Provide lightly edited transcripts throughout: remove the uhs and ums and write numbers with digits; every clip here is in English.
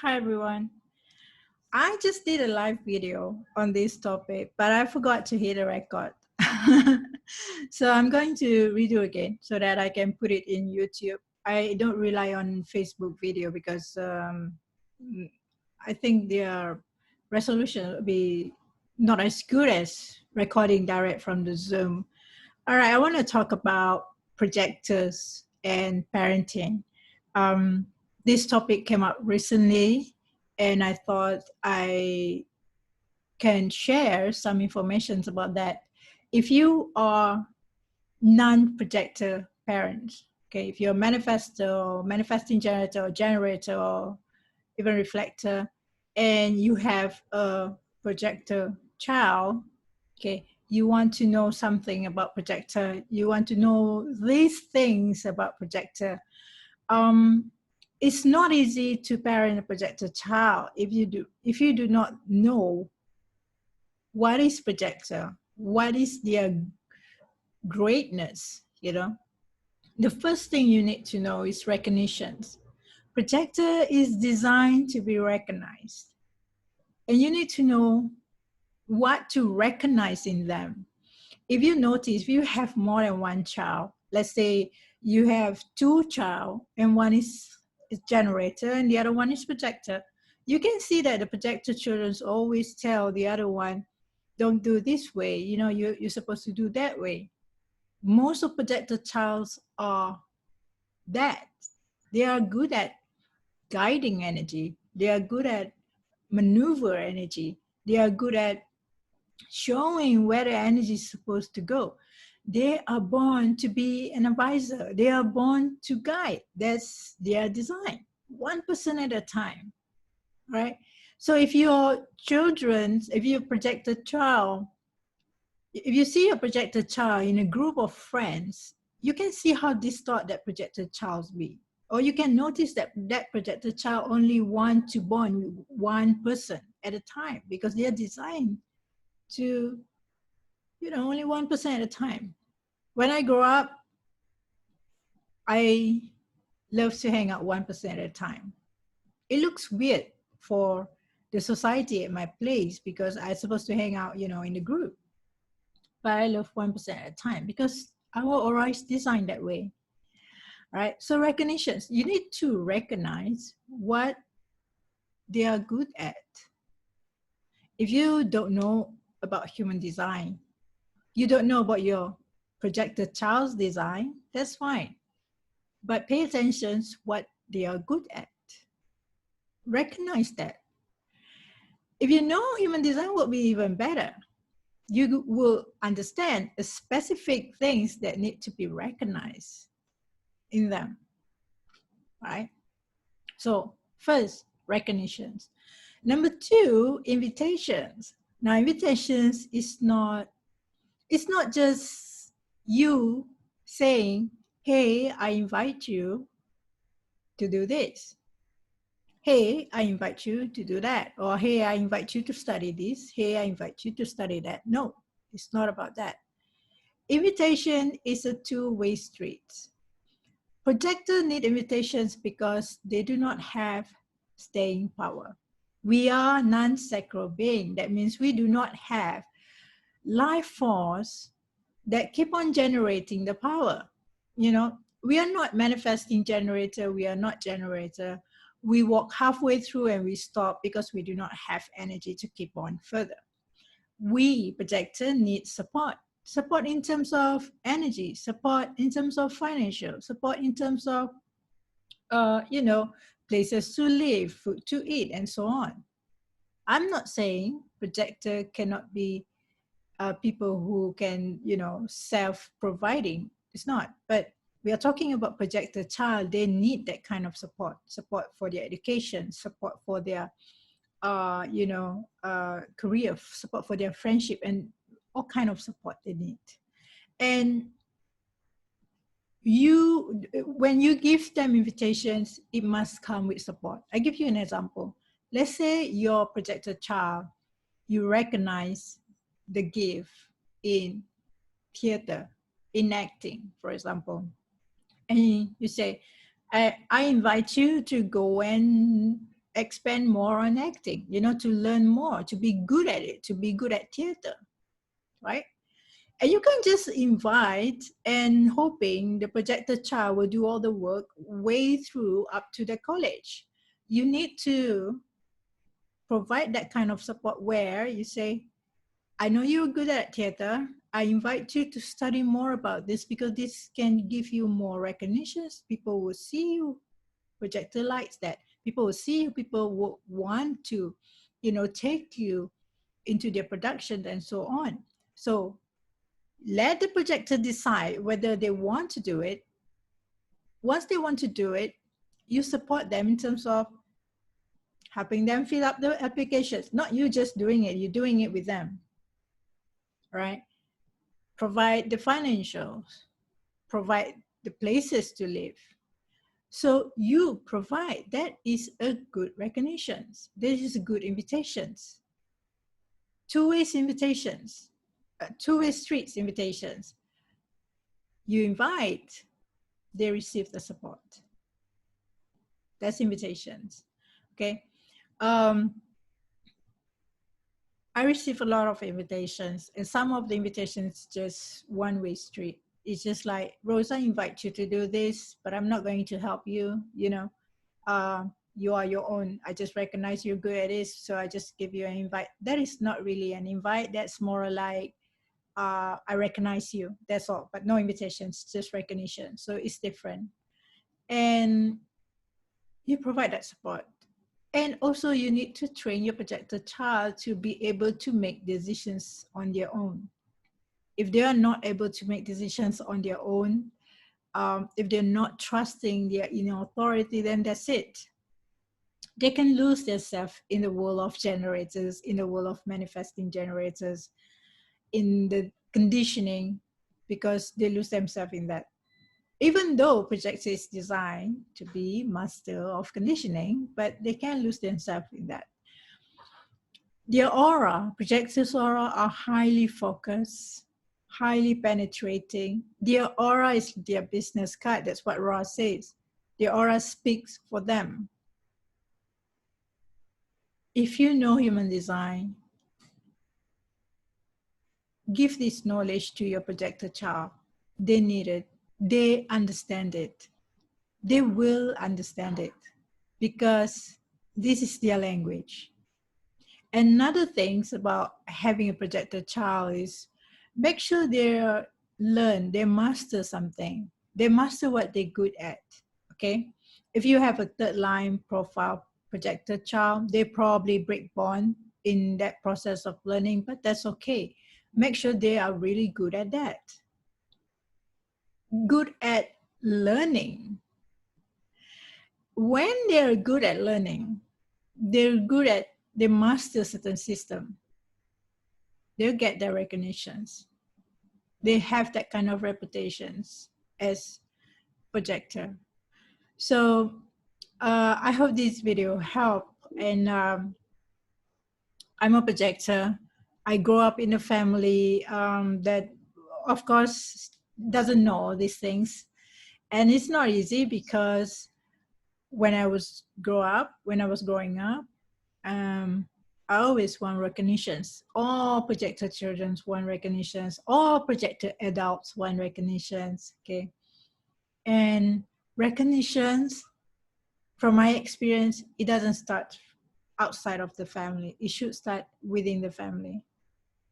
Hi everyone. I just did a live video on this topic, but I forgot to hit a record. So I'm going to redo again so that I can put it in YouTube. I don't rely on Facebook video because I think their resolution will be not as good as recording direct from the Zoom. All right, I want to talk about projectors and parenting. Um, this topic came up recently, and I thought I can share some information about that. If you are non-projector parents, okay, if you're a manifestor, manifesting generator, or generator, or even reflector, and you have a projector child, okay, you want to know something about projector, you want to know these things about projector. It's not easy to parent a projector child if you do not know what is projector, what is their greatness. The first thing you need to know is recognitions. Projector is designed to be recognized, and you need to know what to recognize in them. If you notice, if you have more than one child, let's say you have two child and one is generator and the other one is projector, you can see that the projector children always tell the other one, don't do this way, you're supposed to do that way. Most of projector childs are that. They are good at guiding energy. They are good at maneuver energy. They are good at showing where the energy is supposed to go. They are born to be an advisor. They are born to guide. That's their design, 1% at a time, right? So if your children, if you project a child, if you see a projected child in a group of friends, you can see how distorted that projected child be. Or you can notice that that projected child only want to bond with one person at a time because they are designed to, only 1% at a time. When I grow up, I love to hang out 1% at a time. It looks weird for the society at my place because I'm supposed to hang out, in the group. But I love 1% at a time because our aura is designed that way, right? So recognitions, you need to recognize what they are good at. If you don't know about human design, you don't know about your projected child's design, that's fine. But pay attention to what they are good at. Recognize that. If you know human design will be even better. You will understand the specific things that need to be recognized in them, right? So first, recognitions. Number two, invitations. Now, invitations is not, it's not just you saying, hey, I invite you to do this. Hey, I invite you to do that. Or hey, I invite you to study this. Hey, I invite you to study that. No, it's not about that. Invitation is a two-way street. Projectors need invitations because they do not have staying power. We are non-sacral being. That means we do not have life force that keep on generating the power. We are not manifesting generator. We are not generator. We walk halfway through and we stop because we do not have energy to keep on further. We, projector, need support. Support in terms of energy, support in terms of financial, support in terms of, places to live, food to eat, and so on. I'm not saying projector cannot be people who can, self-providing. It's not. But we are talking about projector child. They need that kind of support for their education, support for their, career, support for their friendship, and all kind of support they need. And when you give them invitations, it must come with support. I give you an example. Let's say your projected child, you recognize the gift in theater, in acting, for example. And you say, I invite you to go and expand more on acting, you know, to learn more, to be good at it, to be good at theater, right? And you can just invite and hoping the projected child will do all the work way through up to the college. You need to provide that kind of support where you say, I know you're good at theater. I invite you to study more about this because this can give you more recognitions. People will see you. Projector likes that. People will see you. People will want to, you know, take you into their production and so on. So let the projector decide whether they want to do it. Once they want to do it, you support them in terms of helping them fill up the applications. Not you just doing it, you're doing it with them, right? Provide the financials, provide the places to live. So you provide, that is a good recognition. This is good invitations. Two-way invitations, two-way streets invitations. You invite, they receive the support. That's invitations, okay? I receive a lot of invitations, and some of the invitations just one-way street. It's just like, Rose, I invite you to do this, but I'm not going to help you, you know. You are your own. I just recognize you're good at this, so I just give you an invite. That is not really an invite. That's more like, I recognize you, that's all, but no invitations, just recognition. So it's different. And you provide that support. And also you need to train your projected child to be able to make decisions on their own. If they are not able to make decisions on their own, if they're not trusting their inner authority, then that's it. They can lose themselves in the world of generators, in the world of manifesting generators, in the conditioning, because they lose themselves in that. Even though projector is designed to be master of conditioning, but they can lose themselves in that. Their aura, projector's aura, are highly focused, highly penetrating. Their aura is their business card. That's what Ra says. Their aura speaks for them. If you know human design, give this knowledge to your projector child. They need it. They understand it. They will understand it because this is their language. Another thing about having a projector child is make sure they learn, they master something. They master what they're good at, okay? If you have a third line profile projector child, they probably break bond in that process of learning, but that's okay. Make sure they are really good at that. Good at learning. When they're good at learning, they master certain system. They'll get their recognitions. They have that kind of reputations as projector. So I hope this video helped. And I'm a projector. I grew up in a family that, of course, doesn't know all these things. And it's not easy because when I was growing up, I always want recognitions. All projected children want recognitions. All projected adults want recognitions, okay? And recognitions, from my experience, it doesn't start outside of the family. It should start within the family,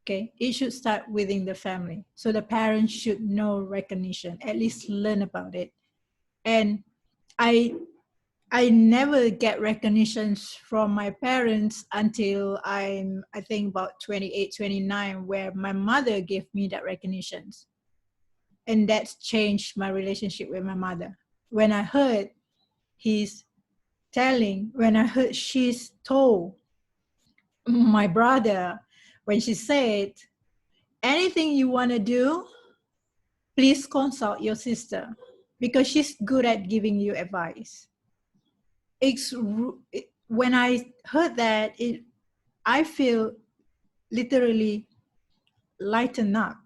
okay? It should start within the family. So the parents should know recognition, at least learn about it. And I never get recognitions from my parents until I think about 28, 29, where my mother gave me that recognitions. And that's changed my relationship with my mother. When I heard she's told my brother, when she said, anything you want to do, please consult your sister because she's good at giving you advice. When I heard that, I feel literally lighten up.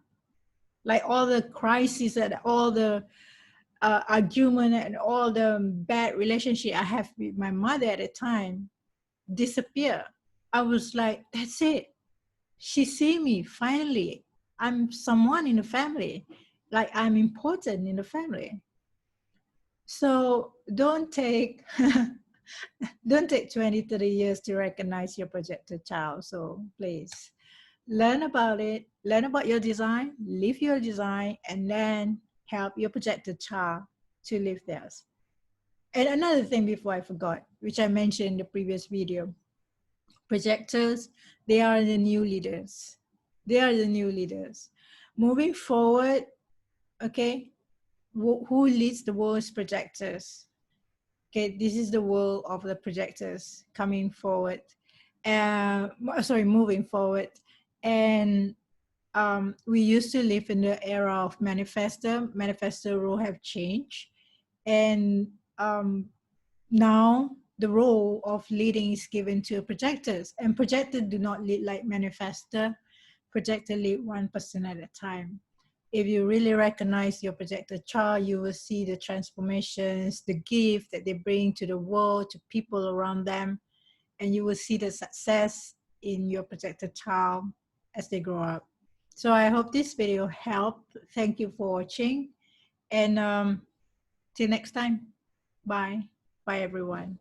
Like all the crises and all the argument and all the bad relationship I have with my mother at the time, disappear. I was like, that's it. She see me finally. I'm someone in the family. Like I'm important in the family. So don't take don't take 20, 30 years to recognize your projected child. So please learn about it, learn about your design, live your design, and then help your projected child to live theirs. And another thing before I forgot, which I mentioned in the previous video, projectors, they are the new leaders. They are the new leaders. Moving forward, okay, who leads the world's projectors? Okay, this is the world of the projectors coming forward. Moving forward. And we used to live in the era of Manifestor. Manifestor role have changed. And now the role of leading is given to projectors. And projectors do not lead like Manifestor. Projector lead 1% at a time. If you really recognize your projector child, you will see the transformations, the gift that they bring to the world, to people around them, and you will see the success in your projector child as they grow up. So I hope this video helped. Thank you for watching, and till next time. Bye. Bye, everyone.